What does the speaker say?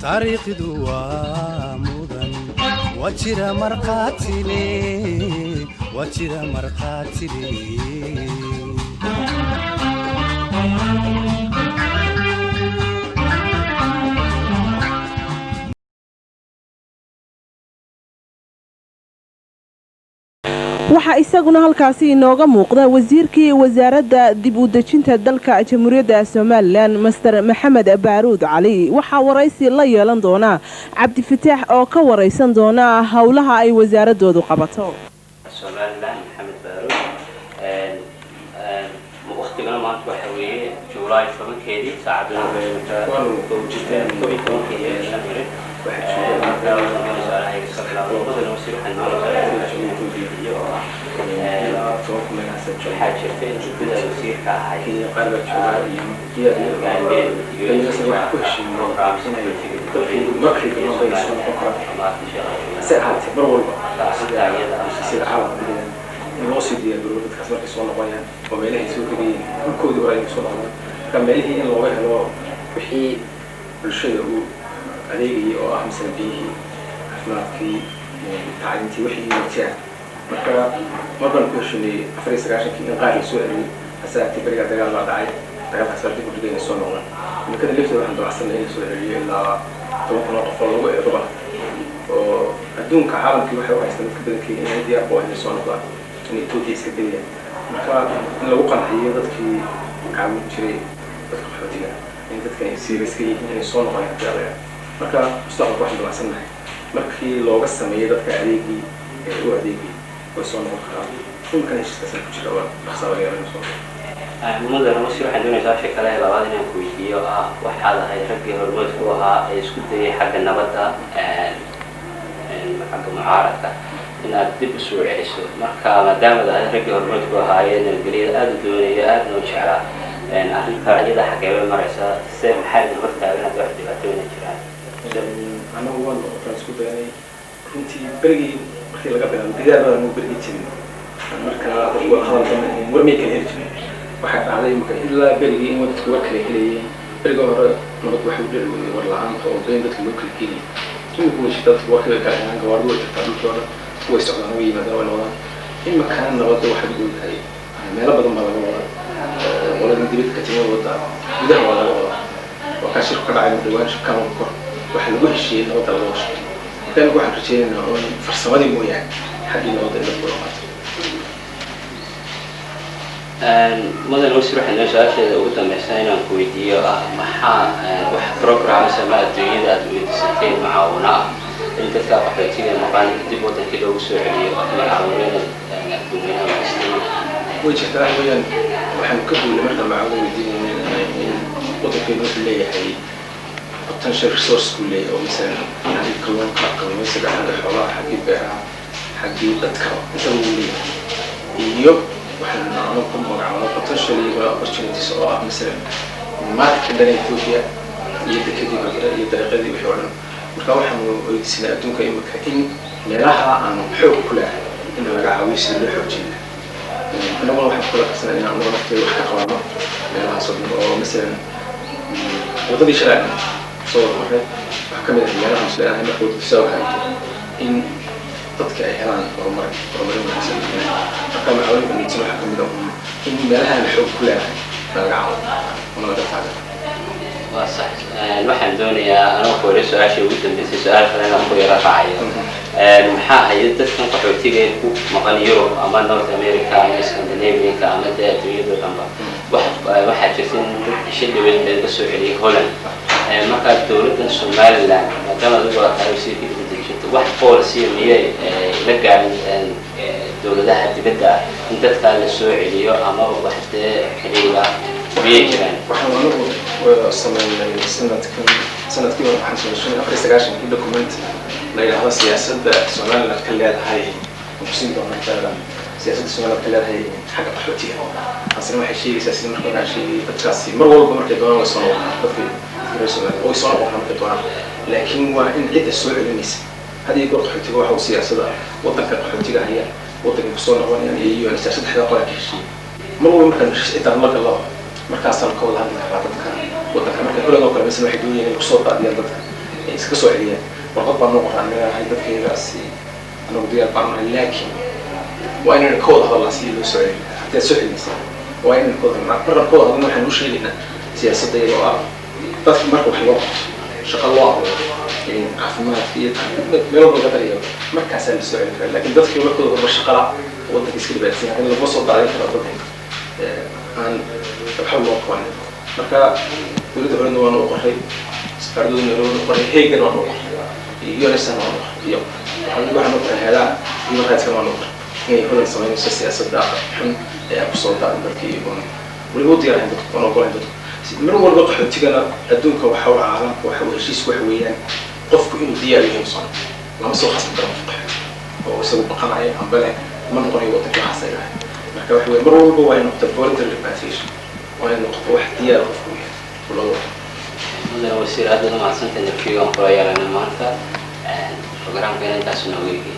taariikhdu waa mudan wajira marqaatile waxa isaguna halkaasi inooga muuqda wasiirkii wasaaradda dib u dejinta dalka jamhuuriyadda Soomaaliland Mr Maxamed Baaruud Cali waxa waraysi la yeelan doona Cabdi Fataax oo ka waraysan doona hawlaha ay wasaaradoodu qabato Soomaaliland Maxamed Baaruud waqtigan maanta waxa weeye July 7keedii saacaduna ku jirteen 12 January الوصيدية بالولد كسر كسر نقيا وماله يسوق لي كل وراي يسوق كم ماله إن الله هو بحي الشيء هو عليه أو أهم سنة فيه أفناء في تعليمتي وحي متاع مرة نقولش إني أفريس عشان كنا غير سؤال هسا تبرع دجال الله داعي دجال حسب تقول لي السؤال نقول ممكن اللي في واحد أحسن لي سؤال اللي لا توقع نقفل هو طبعا ودون كعالم كل واحد يستمر كبدك إن هدي أبوه إن السؤال نقول إن تودي سكبية مركا إن لو قن حيادة في كعم شيء بتخفضيها إن تذكر سيريس كي إن السؤال نقول هذا مركا مستقبل واحد أحسن مركي لو بس ميادة كعليقي هو عليقي وسؤال نقول ممكن يشتغل كل شيء بخسارة غير المسؤول مدة المصير عندنا شيء كلاه لبعضنا كويتي واحد هاي رجع هرمز هو يسكت حق النبضة حق معارضة إن أدب سوء عيسو مركا ما دام هذا رجع هرمز هاي الجليد الدنيا نوشعلا إن أهل كارجة حكي بمرسى سام حال المرتبة بين واحد يبتون الجيران. أنا هو فرانسكو بيني أنتي برجي خلي لك بين البداية مو برجي تيم مركا هو خلاص مرمي كهيرج واحد عليه ممكن إلا برجي إن ودك وكله كلي برجي مرة مرة واحد ولا عام أو بين ذات الموكل كلي كم يكون شتات وكله كأنه جوارد وتفعله كذا هو يستخدمه يمدى ولا إما كان نبض واحد يقول هاي ما لا بدل ما ولا ندير كتير ولا ده ولا وكاشر كذا عين دوان كانوا كور واحد يقول شيء نبض على وش كان يقول حاجة شيء إنه فرصة مو يعني حد نبض إلا القرآن ماذا نوصل إحنا شاشة وقدام إحساننا كويتية محا واحد برنامج سماء الدنيا أدوية سنتين معاونة اللي تتلاقى حياتية مقالة دبوتة كده وسعودية معاونين الدنيا والمسلمين. وجه ثانيا وحن كبوا لمرة معاونة الدين وضع في نوع اللي هي potential resource كلية أو مثلا يعني كلون كلون مثلا عند حوالها حقي بيعها حقي تذكر مثلا اللي وحنا نعملكم وعمل potential opportunities أو مثلا market عندنا إثيوبيا يدرك ذي وحوالنا مركب وحنا ويدسنا أدونك إن لها عن حب كلها إنه رجعويس اللي حوجينا أنا والله حب كلها مثلا إن عمرنا في وحنا قرارنا لها صدق أو مثلا وضدي شرعنا صور مرة وحكم لها مثلا هم يقول تساوي إن dadka ay helaan horumarin wanaagsan marka macallimiinta midna waxa kamid ah in meelaha la xoog ku leeyahay laga caawiyo oo laga faa'iido waa sax waxaan doonayaa anoo ku wari su'aasha ugu dambeysay su'aal kale aan ku yara raacayo maxaa ay dadkan qaxootiga ku maqan Europe ama North America ama Scandinavia ama adduunyada dhanba waxa jirta in shil weyn laga soo celiyay Holland marka dawladda Somaliland maadaama ay tahay si wax policy miyay la gaarin dawladaha dibadda in dadka la soo celiyo ama wax xiriira miyay jiraan waxaan sameeyay sanadkii waxaan sameeyay afariisagaashan document la yiraahdo siyaasadda Somaliland ka leedahay muxsin doonta siyaasadda Somaliland ka leedahay xagga qaxootiga asna waxay sheegaysaa sida marka ay sheegay dadkaasi mar walba markay doonaan soo dadkii Somaliland oo soo markay doonaan laakiin waa in cid soo celinaysa هذه يقول قحوتي واحد وسياسة وطن كقحوتي هي وطن كسون أوان يعني يو أنا سياسة حدا قوي كشيء مرة ممكن مش إذا مرة الله مركز القول هذا الحرارة وطن كمركز كل ذوق مثل واحد يقول يعني كسور بعدين ضد iska soo celiyaan warqad baan noo qoraan leeyahay dadkaygaasi anagu diyaar baan nahay laakiin waa inaan ka wada hadalnaa sidii loo soo celin haddii aad soo celinaysaa waa inaan ka wada hadalnaa markaan ka wada hadalna waxaan u sheegaynaa siyaasadda iyadoo ah dadka marka wax loo qabto shaqa loo abuuro caafimaadka iyo meel walba laga dariyo markaasaa la soo celin karaa laakiin dadkii markooda horba shaqala waddanka iska dhibaatsan yahay laguma soo daadin kara waddanka aan waxba loo qabanin marka dowladda horena waan u qoray safaaradooda waan u qoray heegan waan u qoray yonesan waan u qoray iyo waxaan u qoray heedaa human rights waan u qoray inay hodan samaynayso siyaasadda xun ee ku soo daadin dalka iyo weliba u diyaarayn dadka waan ogolayn dadka mar walba qaxootigana adduunka waxa uu caalamka waxa uu heshiis wax weeyaan qofku inuu diyaar yahay soo lama soo khasbi karo oo isagu baqanaya ambale ma noqonayo waddanka waxaas ay lahayd marka waxa weeye mar walba waa in noqoto voluntary repatriation waa in noqoto wax diyaar qofku yahay loo mudane wasiir aad baad umahadsantahay nafkiigaan kula yeelana maanta programka intaas nooga eegay